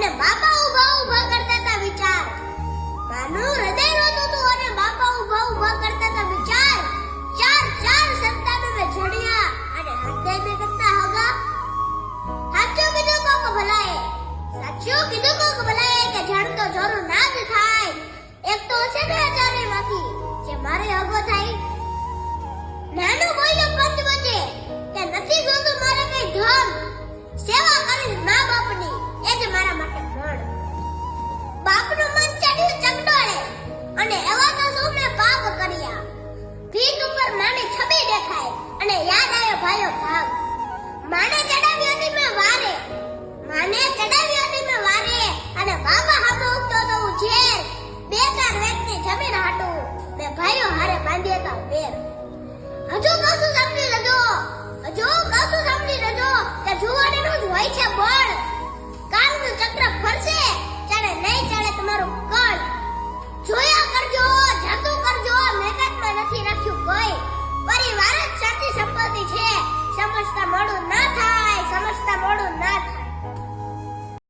અને બાપા ઊભા ઊભા કરતા હતા વિચાર. માનું હૃદય રોતું હતું અને બાપા ઊભા ઊભા કરતા હતા વિચાર. ચાર સંતાનોને જડ્યા અને હૃદય બે કરતા હગા. સાચું કીધું કોક ભલાએ, સાચું કીધું કોક ભલાએ કે જણતો જોરું ના જ થાય. એક તો હશે ને ચારેમાંથી જે મારે હગો થાય. નાનું બોલ્યો પંચ વચ્ચે કે નથી જોતું મારે કઈ ધન, સેવા કરીશ મા બાપની એ જ મારા માટે મણ. બાપનું મન ચડ્યું ચગડોળે અને એવા તો સૌ મેં પાપ કર્યા. ભીત ઉપર માની છબી દેખાય અને યાદ આવ્યો ભાઈઓ ભાગ. માને ચડાવ્યો હતી મેં વારે, માને ચડાવ્યો હતી મેં વારે અને બાબા હામો ઉગતો તો હું ઝેર. બે ચાર વેચની જમીન હાટું મેં ભાઈઓ હારે બાંધ્યા હતા વેર. હજુ કશું સમજી લેજો, હજુ કશું